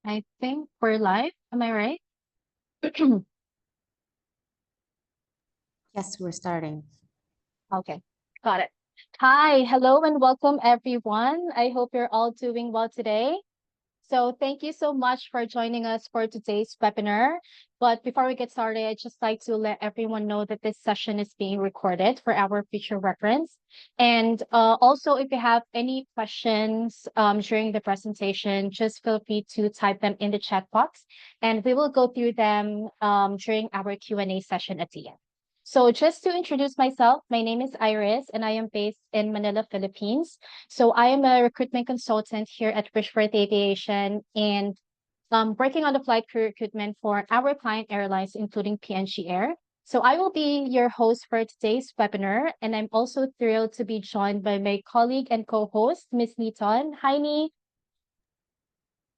I think we're live. Am I right? Yes, we're starting. Okay, got it. Hi, hello, and welcome everyone. I hope you're all doing well today. So thank you so much for joining us for today's webinar. But before we get started, I'd just like to let everyone know that this session is being recorded for our future reference. And also, if you have any questions during the presentation, just feel free to type them in the chat box, and we will go through them during our Q&A session at the end. So just to introduce myself, my name is Iris, and I am based in Manila, Philippines. So I am a recruitment consultant here at Bridgeport Aviation and working on the flight crew recruitment for our client airlines, including PNG Air. So I will be your host for today's webinar, and I'm also thrilled to be joined by my colleague and co-host, Miss Neaton. Hi, Nee.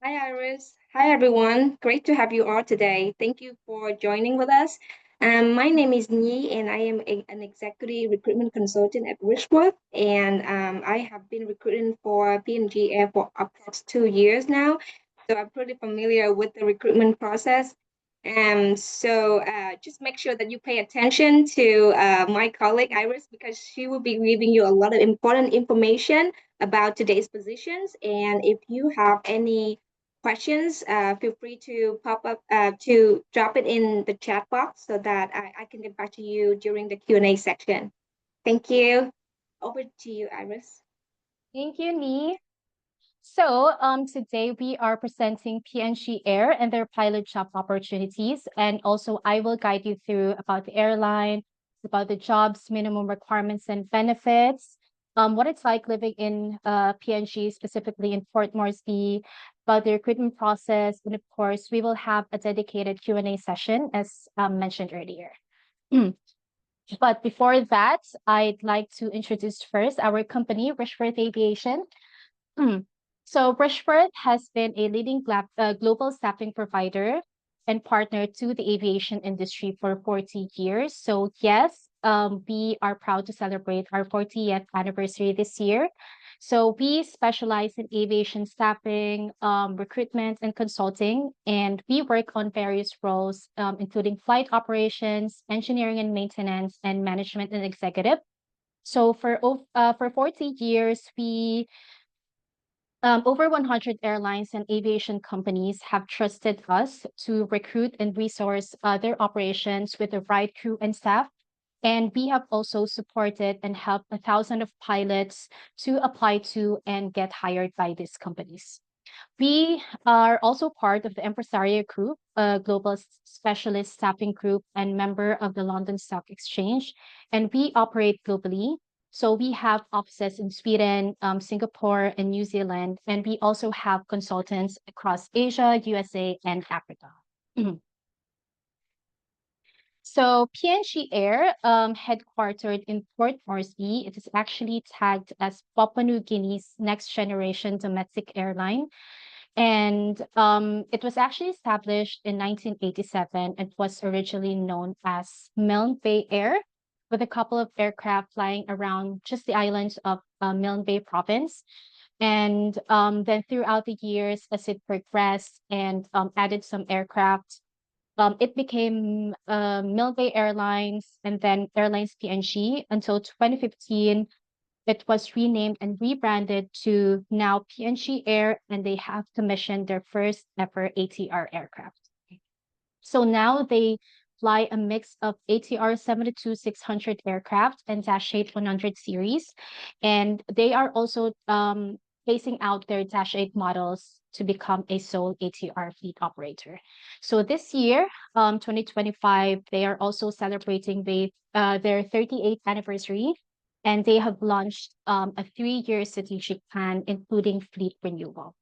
Hi, Iris. Hi, everyone. Great to have you all today. Thank you for joining with us. My name is Nhi, and I am an executive recruitment consultant at Wishworth. And I have been recruiting for PNG Air for approximately 2 years now. So I'm pretty familiar with the recruitment process. Just make sure that you pay attention to my colleague Iris because she will be giving you a lot of important information about today's positions. And if you have any questions, feel free to pop up to drop it in the chat box so that I can get back to you during the Q&A section. Thank you. Over to you, Iris. Thank you, Nee. So today we are presenting PNG Air and their pilot job opportunities. And also I will guide you through about the airline, about the jobs, minimum requirements and benefits, what it's like living in PNG, specifically in Port Moresby, about the recruitment process. And of course, we will have a dedicated Q&A session as mentioned earlier. But before that, I'd like to introduce first our company, Richworth Aviation. So Bridgeport has been a leading global staffing provider and partner to the aviation industry for 40 years. So yes, we are proud to celebrate our 40th anniversary this year. So we specialize in aviation staffing, recruitment, and consulting, and we work on various roles, including flight operations, engineering and maintenance, and management and executive. So for 40 years, we over 100 airlines and aviation companies have trusted us to recruit and resource their operations with the right crew and staff. And we have also supported and helped 1,000 of pilots to apply to and get hired by these companies. We are also part of the Empresario Group, a global specialist staffing group and member of the London Stock Exchange, and we operate globally. So we have offices in Sweden, Singapore, and New Zealand, and we also have consultants across Asia, USA, and Africa. So PNG Air, headquartered in Port Moresby, it is actually tagged as Papua New Guinea's next generation domestic airline. And it was actually established in 1987. It was originally known as Milne Bay Air, with a couple of aircraft flying around just the islands of Milne Bay province. And then throughout the years, as it progressed and added some aircraft, it became Milne Bay Airlines and then Airlines PNG until 2015. It was renamed and rebranded to now PNG Air, and they have commissioned their first ever ATR aircraft. So now they fly a mix of ATR 72-600 aircraft and Dash 8 100 series. And they are also phasing out their Dash 8 models to become a sole ATR fleet operator. So this year, 2025, they are also celebrating their 38th anniversary, and they have launched a 3-year strategic plan, including fleet renewal.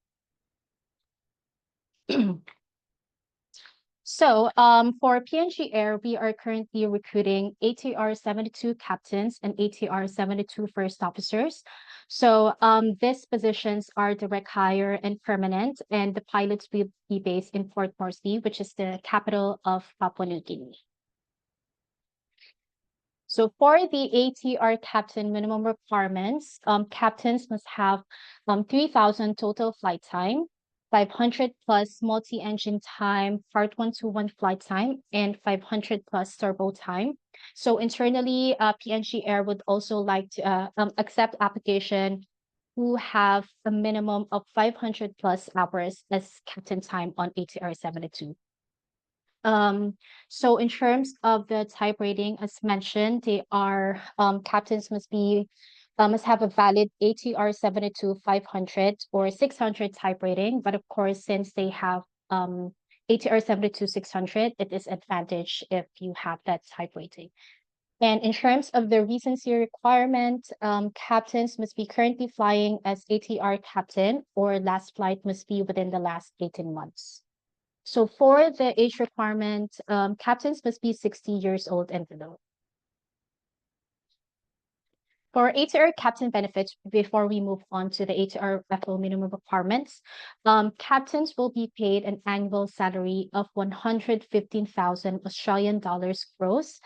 So for PNG Air, we are currently recruiting ATR 72 captains and ATR 72 first officers. So these positions are direct hire and permanent, and the pilots will be based in Port Moresby, which is the capital of Papua New Guinea. So for the ATR captain minimum requirements, captains must have 3,000 total flight time. 500 plus multi-engine time, Part 121 flight time, and 500 plus turbo time. So internally, PNG Air would also like to accept application who have a minimum of 500 plus hours as captain time on ATR 72. Um, so in terms of the type rating, as mentioned, they are captains must have a valid ATR 72 500 or 600 type rating. But of course, since they have ATR 72 600, it is advantage if you have that type rating. And in terms of the recency requirement, captains must be currently flying as ATR captain or last flight must be within the last 18 months. So for the age requirement, captains must be 60 years old and below. For ATR captain benefits, before we move on to the ATR FO minimum requirements, captains will be paid an annual salary of 115,000 Australian dollars gross.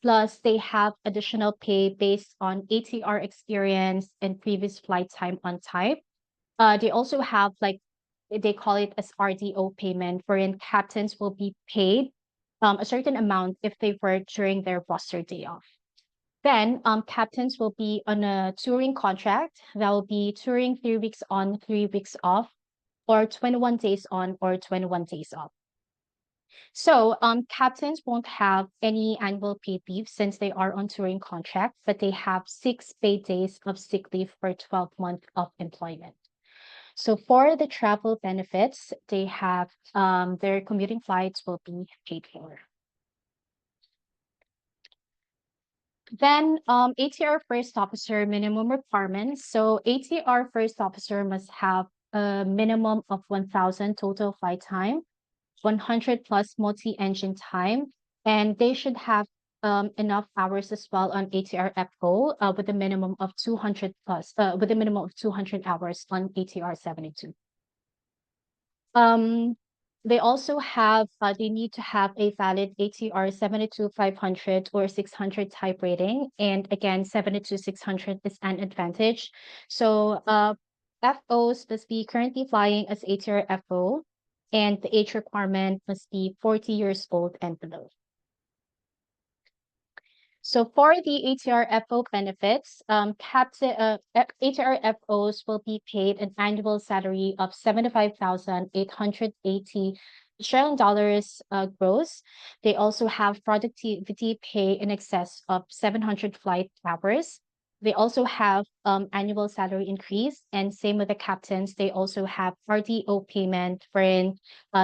Plus, they have additional pay based on ATR experience and previous flight time on type. They also have like they call it as RDO payment, wherein captains will be paid a certain amount if they work during their roster day off. Then captains will be on a touring contract that will be touring 3 weeks on, 3 weeks off, or 21 days on or 21 days off. So captains won't have any annual paid leave since they are on touring contract, but they have 6 paid days of sick leave for 12 months of employment. So for the travel benefits, they have their commuting flights will be paid for. Then ATR first officer minimum requirements. So ATR first officer must have a minimum of 1,000 total flight time, 100 plus multi-engine time, and they should have enough hours as well on ATR FO with a minimum of 200 plus, with a minimum of 200 hours on ATR 72. Um, they also have, they need to have a valid ATR 72 500 or 600 type rating. And again, 72 600 is an advantage. So FOs must be currently flying as ATR FO, and the age requirement must be 40 years old and below. So for the ATR-FO benefits, ATR-FOs will be paid an annual salary of 75,880 Australian dollars gross. They also have productivity pay in excess of 700 flight hours. They also have annual salary increase, and same with the captains. They also have RDO payment, wherein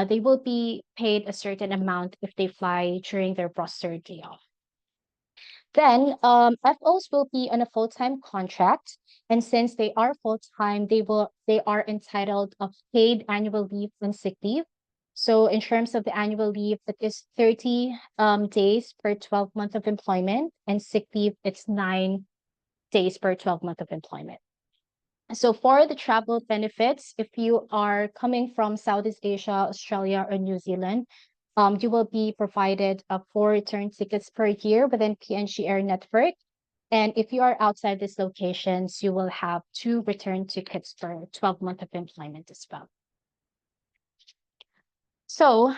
they will be paid a certain amount if they fly during their roster day off. Then FOs will be on a full-time contract, and since they are full-time, they are entitled of paid annual leave and sick leave. So in terms of the annual leave, it is 30 days per 12 months of employment, and sick leave, it's 9 days per 12 months of employment. So for the travel benefits, if you are coming from Southeast Asia, Australia, or New Zealand, you will be provided 4 return tickets per year within PNG Air Network. And if you are outside these locations, you will have 2 return tickets for 12 months of employment as well. So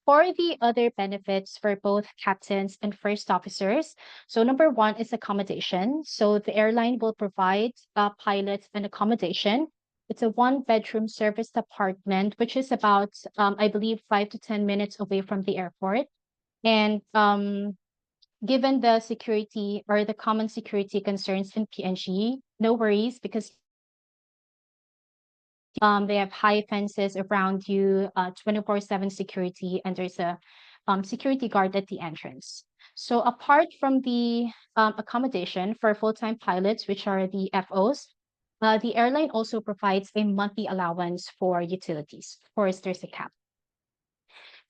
for the other benefits for both captains and first officers, so number one is accommodation. So the airline will provide pilots an accommodation. It's a 1 bedroom serviced apartment, which is about, I believe, 5 to 10 minutes away from the airport. And given the security or the common security concerns in PNG, no worries because they have high fences around you, 24/7 security, and there's a security guard at the entrance. So apart from the accommodation for full-time pilots, which are the FOs, the airline also provides a monthly allowance for utilities. Of course, there's a cap.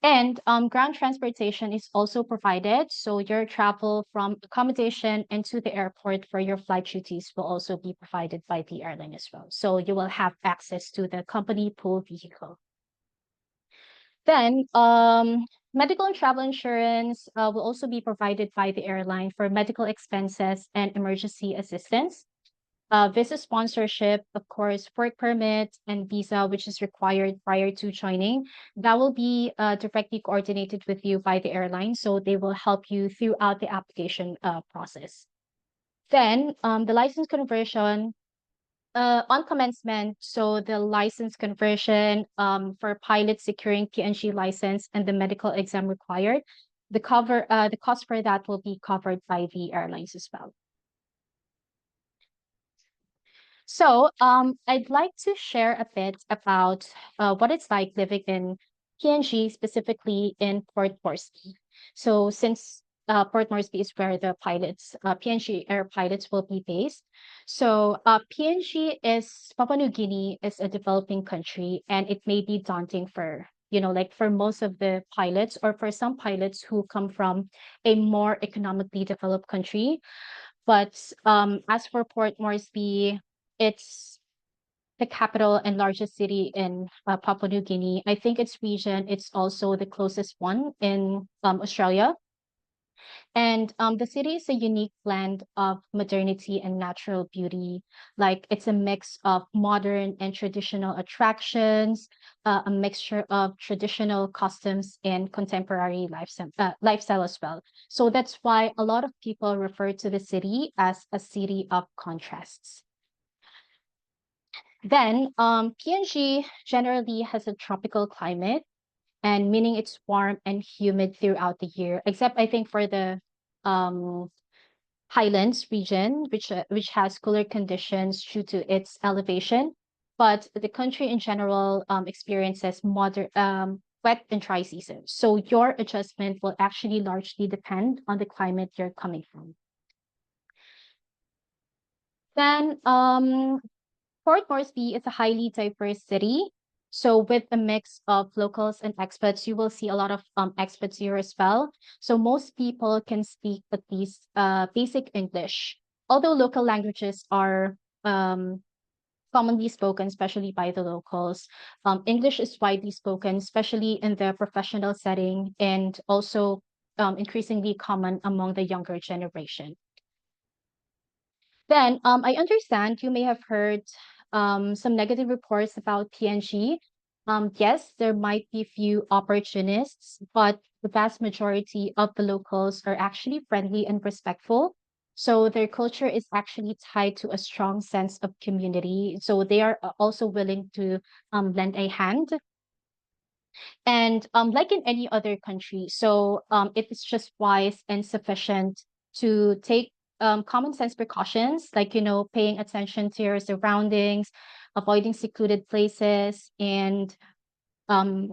And ground transportation is also provided. So your travel from accommodation and to the airport for your flight duties will also be provided by the airline as well. So you will have access to the company pool vehicle. Then medical and travel insurance will also be provided by the airline for medical expenses and emergency assistance. visa sponsorship, of course, work permit and visa, which is required prior to joining, that will be directly coordinated with you by the airline. So they will help you throughout the application process. Then the license conversion on commencement, so the license conversion for pilots securing PNG license and the medical exam required, the cost for that will be covered by the airlines as well. So, I'd like to share a bit about what it's like living in PNG, specifically in Port Moresby. So, since Port Moresby is where the PNG Air pilots will be based. So, PNG is Papua New Guinea is a developing country, and it may be daunting for like for most of the pilots or for some pilots who come from a more economically developed country. But as for Port Moresby, it's the capital and largest city in Papua New Guinea. I think its region, it's also the closest one in Australia. And the city is a unique blend of modernity and natural beauty. Like it's a mix of modern and traditional attractions, a mixture of traditional customs and contemporary lifestyle as well. So that's why a lot of people refer to the city as a city of contrasts. Then, PNG generally has a tropical climate, and meaning it's warm and humid throughout the year, except I think for the um, highlands region, which has cooler conditions due to its elevation. But the country in general experiences wet and dry seasons. So your adjustment will actually largely depend on the climate you're coming from. Then Port Moresby is a highly diverse city. So with a mix of locals and expats, you will see a lot of expats here as well. So most people can speak at least basic English, although local languages are commonly spoken, especially by the locals. English is widely spoken, especially in the professional setting, and also increasingly common among the younger generation. Then I understand you may have heard some negative reports about PNG. Yes, there might be few opportunists, but the vast majority of the locals are actually friendly and respectful. So their culture is actually tied to a strong sense of community. So they are also willing to lend a hand. And like in any other country, so it is just wise and sufficient to take common sense precautions, like, paying attention to your surroundings, avoiding secluded places, and um,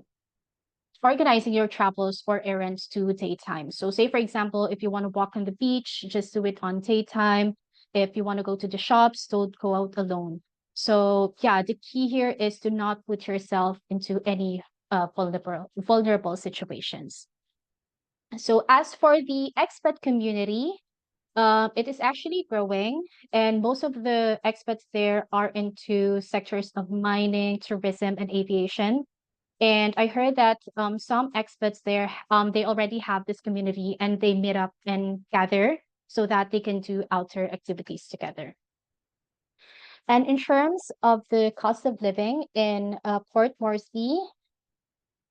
organizing your travels or errands to daytime. So, say, for example, if you want to walk on the beach, just do it on daytime. If you want to go to the shops, don't go out alone. So, yeah, the key here is to not put yourself into any vulnerable situations. So, as for the expat community, it is actually growing, and most of the expats there are into sectors of mining, tourism, and aviation. And I heard that some expats there, they already have this community and they meet up and gather so that they can do outdoor activities together. And in terms of the cost of living in Port Moresby,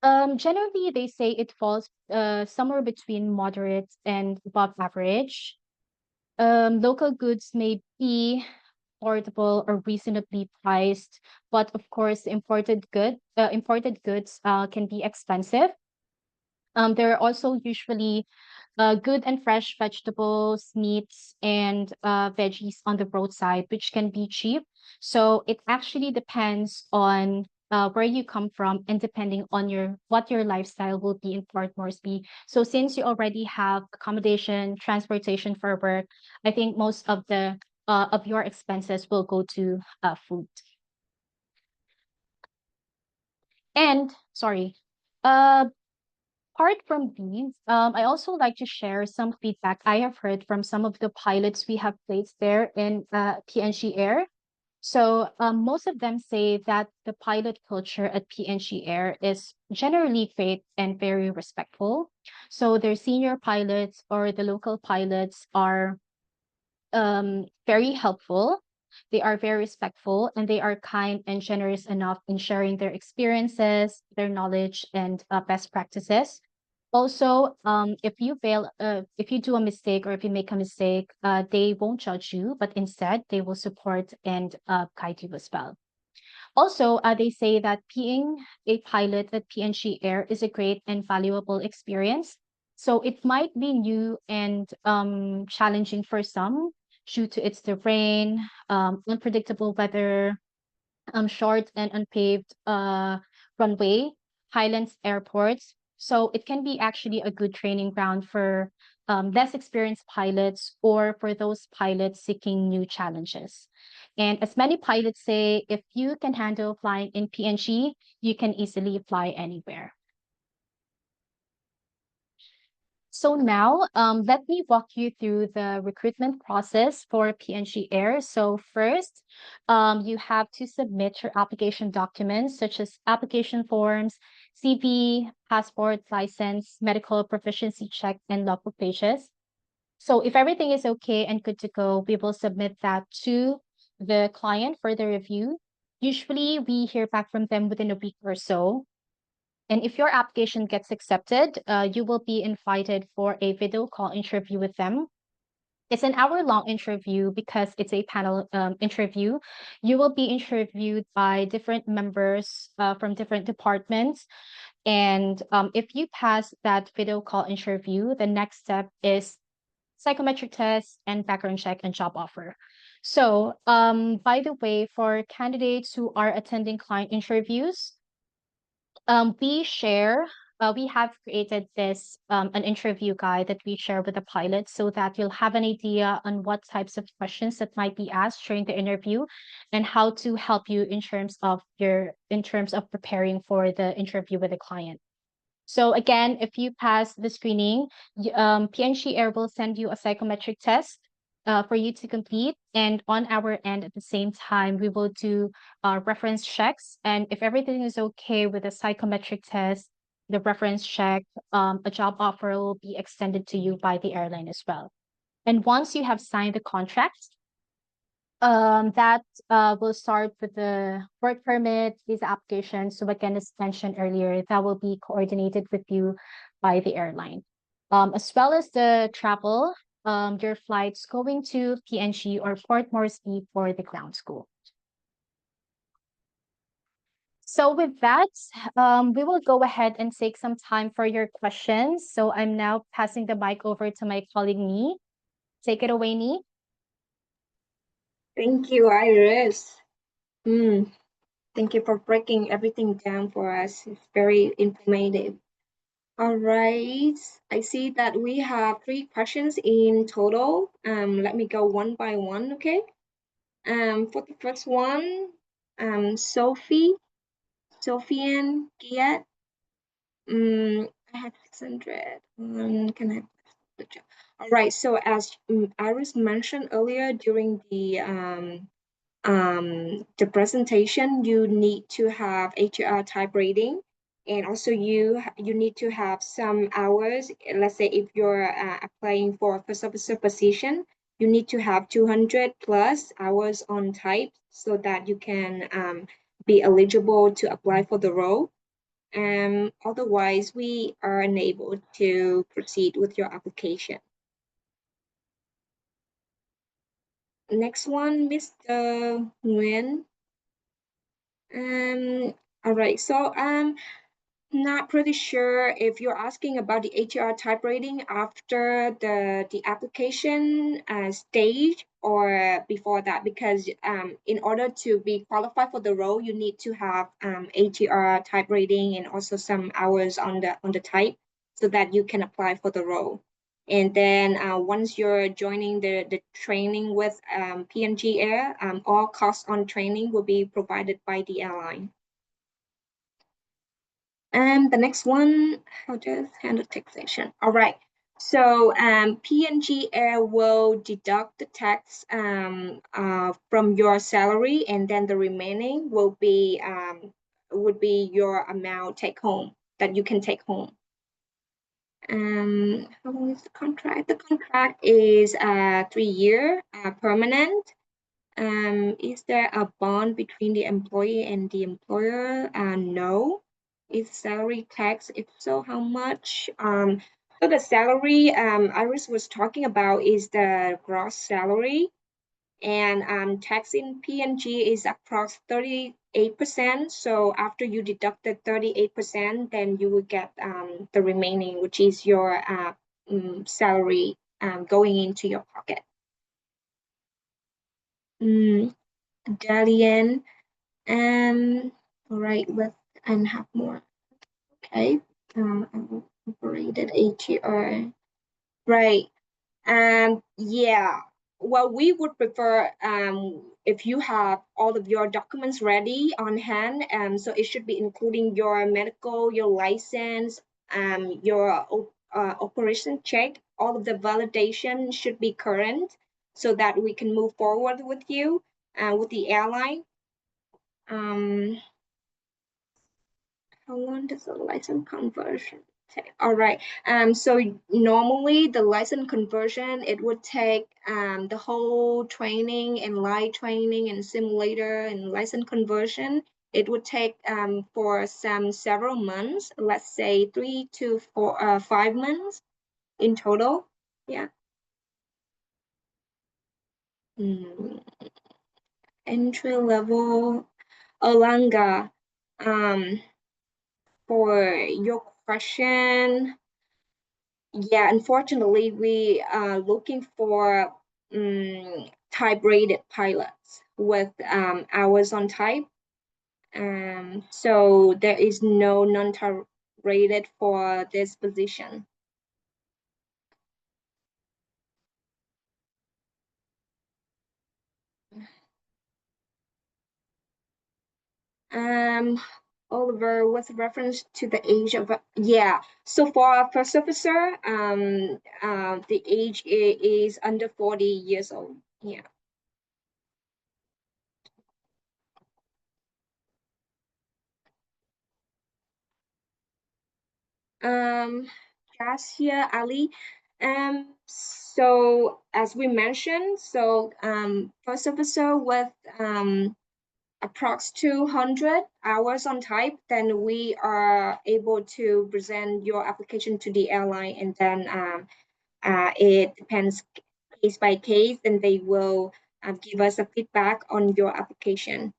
generally they say it falls somewhere between moderate and above average. Local goods may be affordable or reasonably priced, but of course, imported goods can be expensive. There are also usually good and fresh vegetables, meats, and veggies on the roadside, which can be cheap. So it actually depends on where you come from and depending on what your lifestyle will be in Port Moresby. So since you already have accommodation, transportation for work, I think most of your expenses will go to food. And sorry, uh, apart from these, I also like to share some feedback I have heard from some of the pilots we have placed there in PNG Air. So most of them say that the pilot culture at PNG Air is generally great and very respectful. So their senior pilots or the local pilots are very helpful. They are very respectful, and they are kind and generous enough in sharing their experiences, their knowledge, and best practices. Also, if you do a mistake or if you make a mistake, they won't judge you, but instead they will support and guide you as well. Also, they say that being a pilot at PNG Air is a great and valuable experience. So it might be new and challenging for some due to its terrain, unpredictable weather, short and unpaved runway, Highlands airports. So it can be actually a good training ground for less experienced pilots or for those pilots seeking new challenges. And as many pilots say, if you can handle flying in PNG, you can easily fly anywhere. So now, let me walk you through the recruitment process for PNG Air. So first, you have to submit your application documents such as application forms, CV, passport, license, medical proficiency check, and logbook pages. So if everything is okay and good to go, we will submit that to the client for the review. Usually, we hear back from them within a week or so. And if your application gets accepted, you will be invited for a video call interview with them. It's an hour-long interview because it's a panel interview. You will be interviewed by different members from different departments. And if you pass that video call interview, the next step is psychometric test and background check and job offer. So, by the way, for candidates who are attending client interviews, we have created this an interview guide that we share with the pilot so that you'll have an idea on what types of questions that might be asked during the interview and how to help you in terms of preparing for the interview with the client. So again, if you pass the screening, PNG Air will send you a psychometric test for you to complete. And on our end, at the same time, we will do reference checks. And if everything is okay with the psychometric test, the reference check, a job offer will be extended to you by the airline as well. And once you have signed the contract, that will start with the work permit, visa application. So again, as mentioned earlier, that will be coordinated with you by the airline. As well as the travel, your flights going to PNG or Port Moresby for the ground school. So with that, we will go ahead and take some time for your questions. So I'm now passing the mic over to my colleague, Nee. Take it away, Nee. Thank you, Iris. Thank you for breaking everything down for us. It's very informative. All right. I see that we have 3 questions in total. Let me go one by one, okay? For the first one, Sophian Giat. I have 600. Can I? All right. So as Iris mentioned earlier during the presentation, you need to have HR type rating, and also you need to have some hours. Let's say if you're applying for a first officer position, you need to have 200 plus hours on type so that you can be eligible to apply for the role. Otherwise, we are unable to proceed with your application. Next one, Mr. Nguyen. All right. So not pretty sure if you're asking about the HR type rating after the application stage or before that, because in order to be qualified for the role, you need to have HR type rating and also some hours on the type so that you can apply for the role. And then once you're joining the training with PNG Air, all costs on training will be provided by the airline. And the next one, how to handle taxation. All right. So PNG Air will deduct the tax from your salary, and then the remaining would be your amount take home that you can take home. How long is the contract? The contract is 3 year permanent. Is there a bond between the employee and the employer? No. Is salary tax? If so, how much? So the salary Iris was talking about is the gross salary, and tax in PNG is approx 38%. So after you deduct the 38%, then you will get the remaining, which is your salary going into your pocket. Mm, Dalian. All right, with and have more. Okay. Operated ATR. Right. Yeah. Well, we would prefer if you have all of your documents ready on hand. So it should be including your medical, your license, your operation check. All of the validation should be current, so that we can move forward with you with the airline. Um, how long does the license conversion take? All right. So normally the license conversion, it would take the whole training and live training and simulator and license conversion. It would take for several months, let's say 3 to 5 months in total. Yeah. Mm, Entry level Olanga. Um, for your question, yeah, unfortunately, we are looking for type-rated pilots with hours on type. So there is no non-type rated for this position. Um, Oliver, with reference to the age of, yeah. So for our first officer, the age is under 40 years old. Yeah. Um, Gracia Ali. So as we mentioned, so first officer with approx 200 hours on type, then we are able to present your application to the airline, and then it depends case by case, and they will give us a feedback on your application.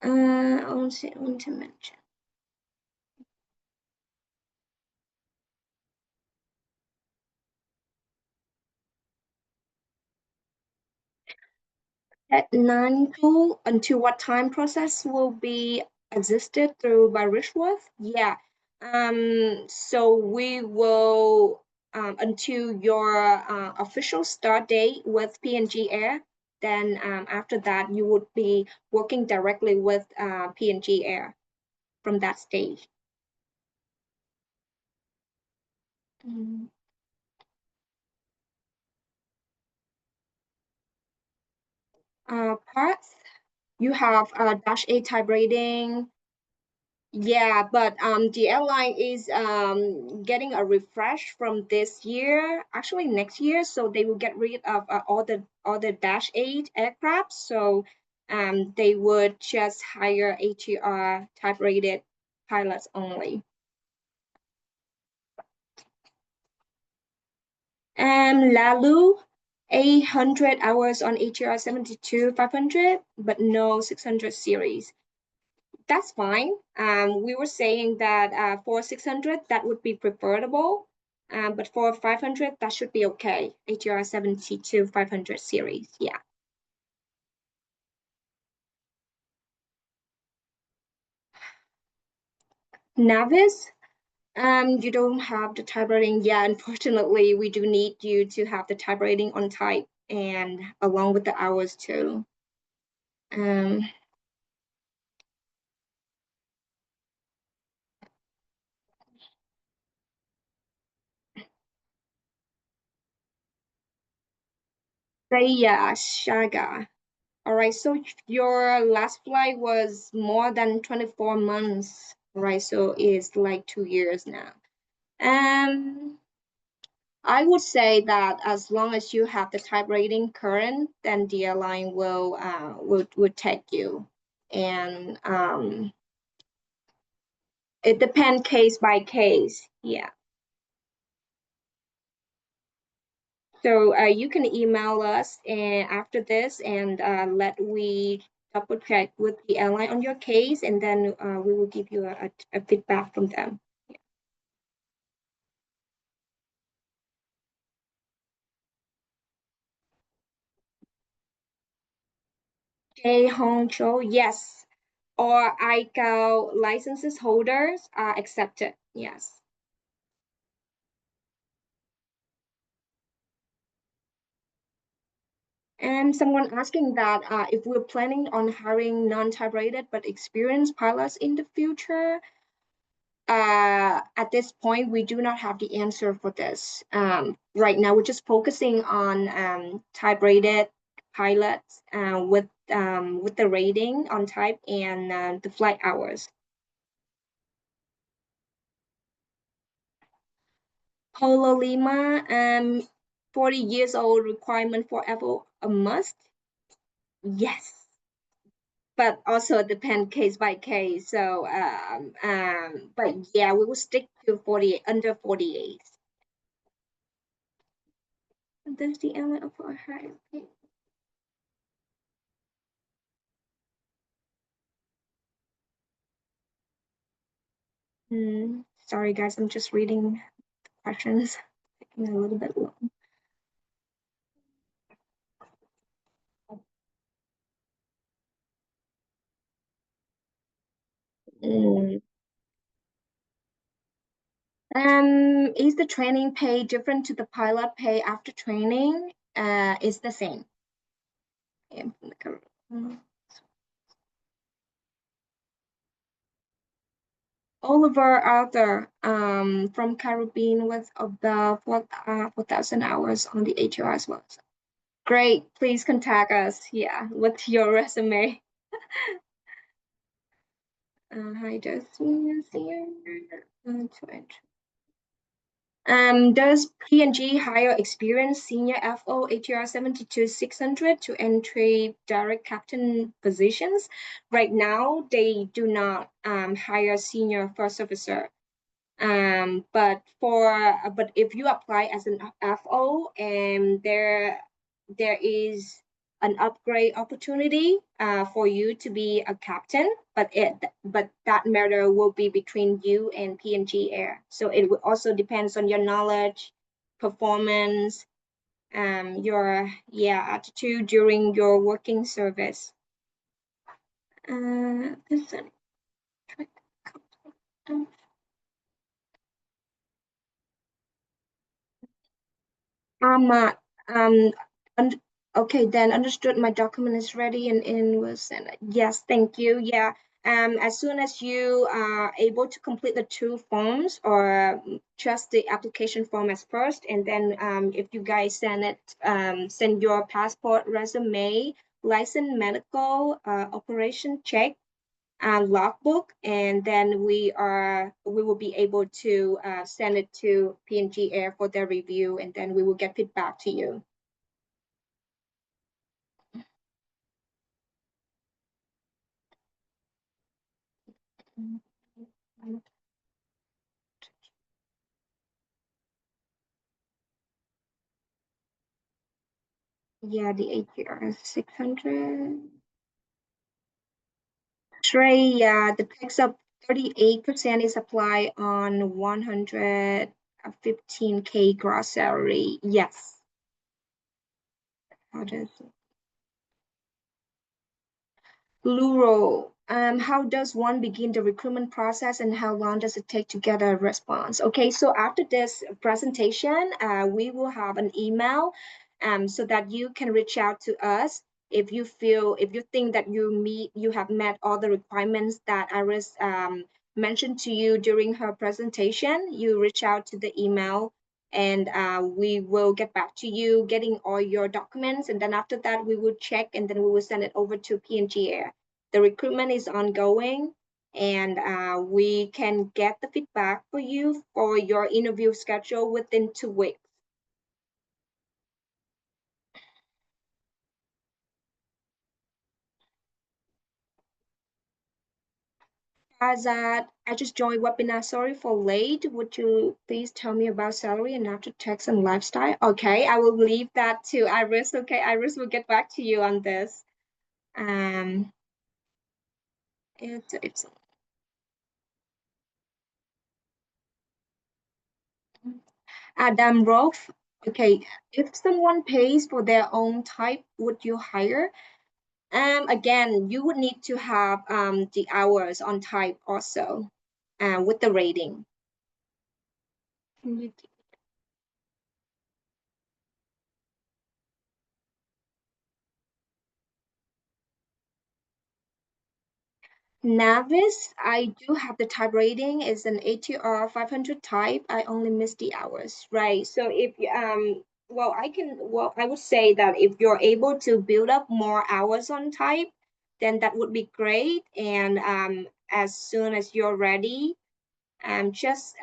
I want to mention. At 9 until what time process will be existed through by Richworth? Yeah. So we will until your official start date with PNG Air. Then after that, you would be working directly with PNG Air from that stage. Mm. Parts, you have Dash 8 type rating. Yeah, but the airline is getting a refresh from this year, actually next year, so they will get rid of all the Dash 8 aircraft. So they would just hire ATR type rated pilots only. Lalu, 800 hours on ATR 72-500, but no 600 series. That's fine. We were saying that for 600, that would be preferable. But for 500, that should be okay. ATR 72-500 series, yeah. Navis, you don't have the type rating. Yeah, unfortunately, we do need you to have the type rating on type and along with the hours too. Um, Freya Shaga. All right, so your last flight was more than 24 months, right? So it's like 2 years now. Um, I would say that as long as you have the type rating current, then the airline will take you. And it depends case by case. Yeah. So you can email us and after this and let we double check with the airline on your case, and then we will give you a feedback from them. J Hong Cho, yes. Or ICAO licenses holders are accepted. Yes. And someone asking that if we're planning on hiring non-type rated but experienced pilots in the future, at this point, we do not have the answer for this. Right now, we're just focusing on type rated pilots with the rating on type and the flight hours. Polo Lima, 40 years old requirement for Apple a must? Yes, but also depend case by case. So, but yeah, we will stick to 40 under 48. That's the element of our high. Sorry, guys, I'm just reading questions. Taking a little bit long. Mm. Is the training pay different to the pilot pay after training? It's the same. Oliver Arthur from Caribbean with about 4,000 hours on the HR as well. So great, please contact us. Yeah, with your resume. Hi, Justin. Does PNG hire experienced senior FO HR 72-600 to entry direct captain positions? Right now, they do not hire senior first officer. But if you apply as an FO, and there is an upgrade opportunity for you to be a captain, but that matter will be between you and PNG Air. So it will also depends on your knowledge, performance, your attitude during your working service. This Um, um, okay, then understood. My document is ready and will send it. Yes, thank you. Yeah. As soon as you are able to complete the two forms or just the application form as first, and then if you guys send your passport, resume, license, medical, operation check, logbook, and then we will be able to send it to PNG Air for their review, and then we will get feedback to you. Yeah, the ATR 600. Trey, yeah, the tax up 38% is applied on 115K gross salary. Yes. How does Luro, how does one begin the recruitment process and how long does it take to get a response? Okay, so after this presentation, we will have an email so that you can reach out to us if if you think that you have met all the requirements that Iris mentioned to you during her presentation. You reach out to the email and we will get back to you getting all your documents, and then after that we will check and then we will send it over to PNG Air. The recruitment is ongoing, and we can get the feedback for you for your interview schedule within 2 weeks. Azad, I just joined webinar. Sorry for late. Would you please tell me about salary and after tax and lifestyle? Okay, I will leave that to Iris. Okay, Iris will get back to you on this. Um, it's Adam Rolf. Okay, if someone pays for their own type, would you hire? Again, you would need to have the hours on type also with the rating. Navis, I do have the type rating is an ATR 500 type. I only missed the hours, right? So if well, I would say that if you're able to build up more hours on type, then that would be great. And as soon as you're ready, just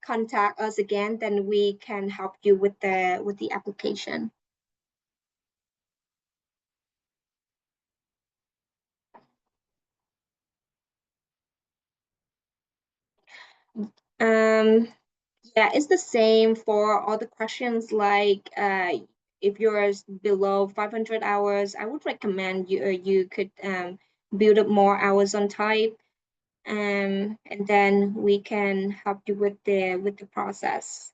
contact us again, then we can help you with the application. Um, Yeah, it's the same for all the questions like if you're below 500 hours, I would recommend you could build up more hours on type, and then we can help you with the process.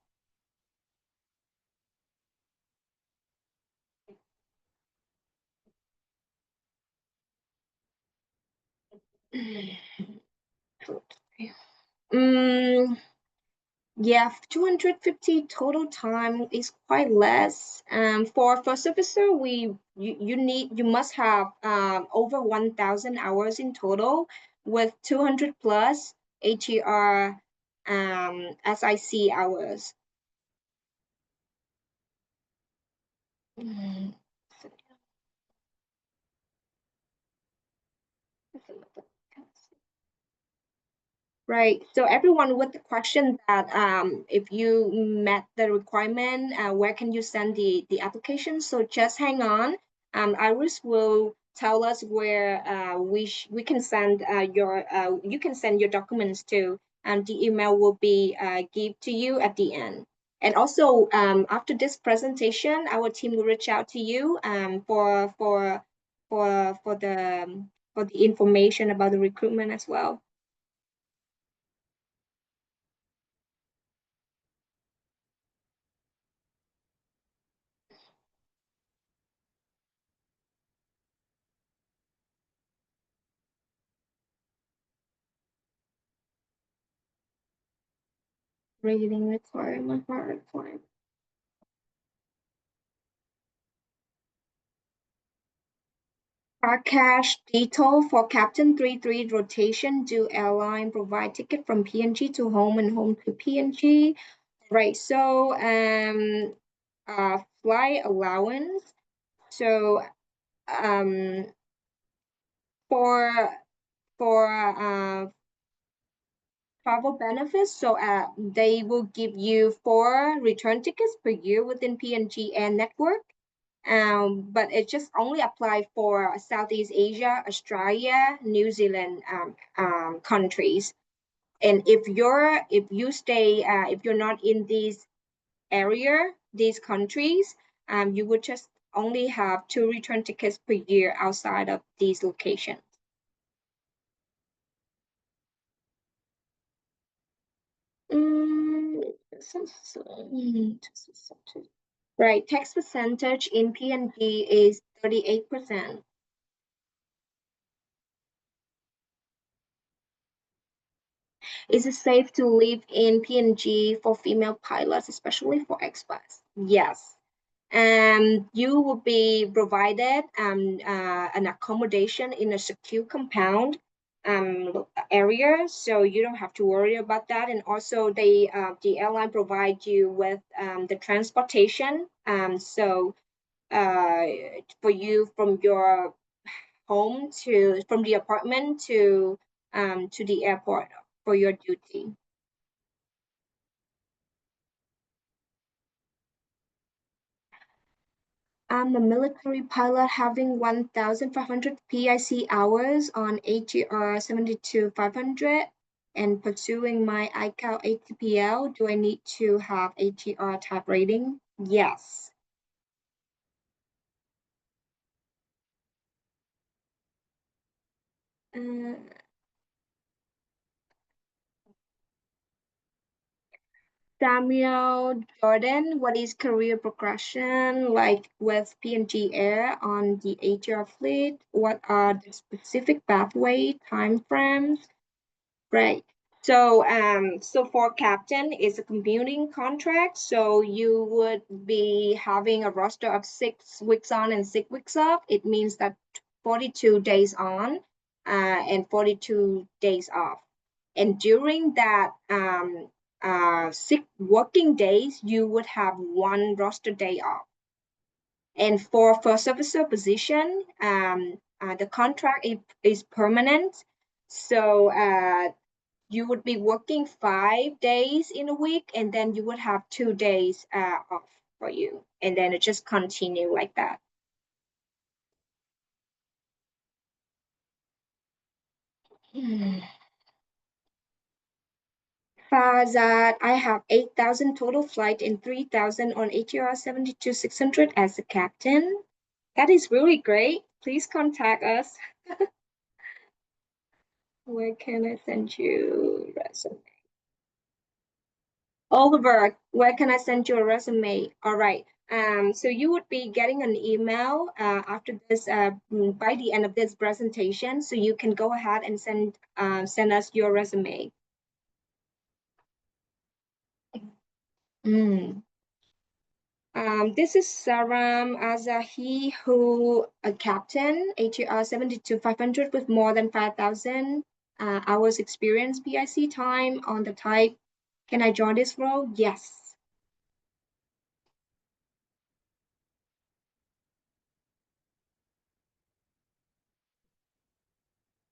Mm, yeah, 250 total time is quite less. For first officer, you must have over 1,000 hours in total with 200 plus ATR SIC hours. Mm. Right. So everyone with the question that if you met the requirement, where can you send the application? So just hang on. Iris will tell us where we can send your you can send your documents to, and the email will be give to you at the end. And also after this presentation, our team will reach out to you for the information about the recruitment as well. Reading requirement, part requirement. Car cash detail for Captain 33 rotation. Do airline provide ticket from PNG to home and home to PNG? Right. So flight allowance. So um for travel benefits. So they will give you 4 return tickets per year within PNG and network. But it just only apply for Southeast Asia, Australia, New Zealand countries. And if you're not in these countries, you would just only have 2 return tickets per year outside of these locations. Mm, right, tax percentage in PNG is 38%. Is it safe to live in PNG for female pilots, especially for expats? Yes. You will be provided an accommodation in a secure compound area, so you don't have to worry about that. And also, the airline provide you with the transportation. So for you from your home from the apartment to the airport for your duty. I'm a military pilot having 1,500 PIC hours on ATR 72-500 and pursuing my ICAO ATPL. Do I need to have ATR type rating? Yes. Uh, Samuel Jordan, what is career progression like with PNG Air on the ATR fleet? What are the specific pathway timeframes? Right. So for captain, it's a commuting contract. So you would be having a roster of 6 weeks on and 6 weeks off. It means that 42 days on, and 42 days off. And during that 6 working days, you would have one roster day off. And for first officer position, the contract is permanent. So you would be working 5 days in a week, and then you would have 2 days off for you, and then it just continue like that. Farzad, I have 8,000 total flight and 3,000 on ATR 72-600 as a captain. That is really great. Please contact us. Where can I send you resume? Oliver, where can I send you a resume? All right. So you would be getting an email after this by the end of this presentation, so you can go ahead and send us your resume. Mm. This is Saram Azahi, who a captain, ATR 72-500 with more than 5,000 hours experience PIC time on the type. Can I join this role? Yes.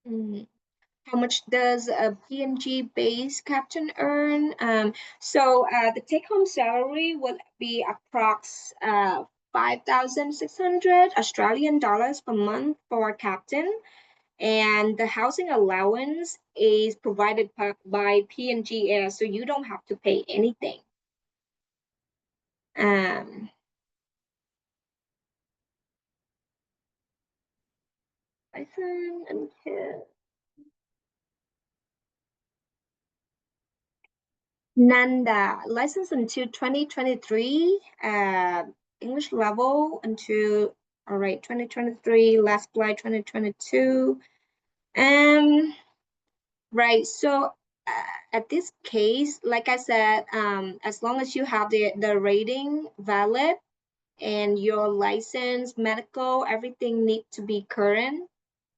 Mm. How much does a PNG base captain earn? The take-home salary would be approx 5,600 Australian dollars per month for a captain, and the housing allowance is provided by PNG Air, so you don't have to pay anything. Um, license until Nanda, license until 2023, English level until, all right, 2023, last flight 2022. Right, so at this case, like I said, as long as you have the rating valid and your license, medical, everything need to be current,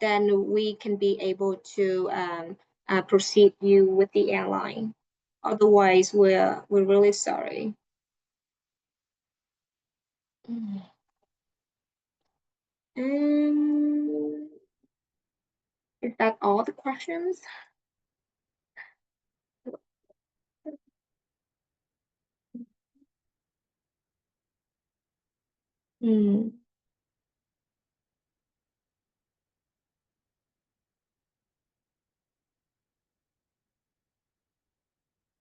then we can be able to proceed you with the airline. Otherwise, we're really sorry. Mm. Um, is that all the questions? Hmm.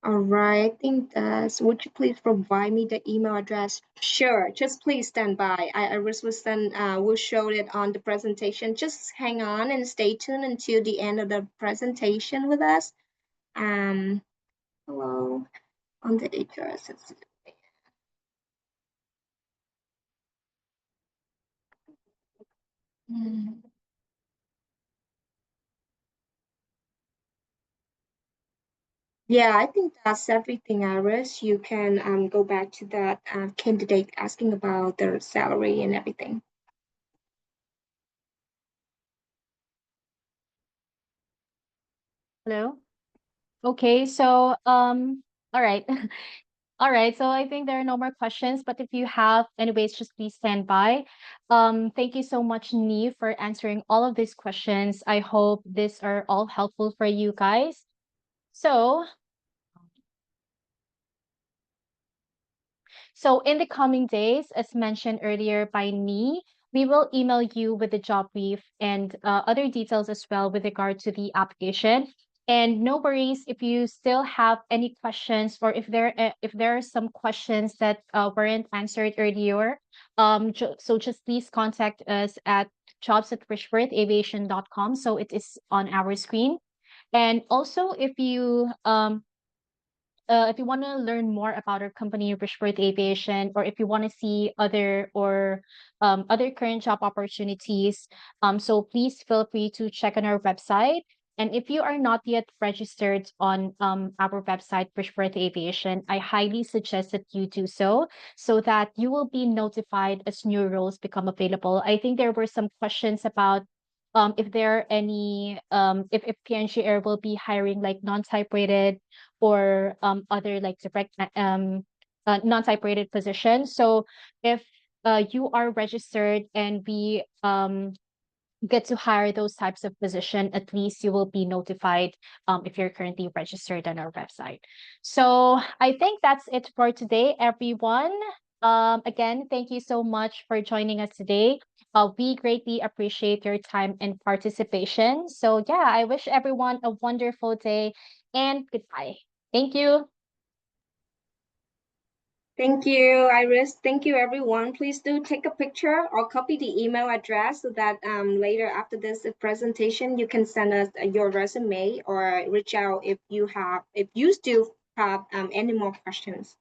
All right, I think that's. Would you please provide me the email address? Sure, just please stand by. Iris will show it on the presentation. Just hang on and stay tuned until the end of the presentation with us. Um, hello, on the HR system. Mm. Yeah, I think that's everything, Iris. You can go back to that candidate asking about their salary and everything. Hello? Okay, so all right. All right, so I think there are no more questions, but if you have, anyways, just please stand by. Thank you so much, Nee, for answering all of these questions. I hope these are all helpful for you guys. So So in the coming days, as mentioned earlier by me, we will email you with the job brief and other details as well with regard to the application. And no worries if you still have any questions, or if there are some questions that weren't answered earlier. So just please contact us at jobs@richworthaviation.com. So it is on our screen. And also, if you want to learn more about our company, Richworth Aviation, or if you want to see other current job opportunities, so please feel free to check on our website. And if you are not yet registered on our website, Richworth Aviation, I highly suggest that you do so, so that you will be notified as new roles become available. I think there were some questions about if there are any if PNG Air will be hiring like non-type rated or other like direct non-type rated positions. So if you are registered and we get to hire those types of position, at least you will be notified if you're currently registered on our website. So I think that's it for today, everyone. Again, thank you so much for joining us today. We greatly appreciate your time and participation. So yeah, I wish everyone a wonderful day and goodbye. Thank you. Thank you, Iris. Thank you, everyone. Please do take a picture or copy the email address so that later after this presentation, you can send us your resume or reach out if you still have any more questions.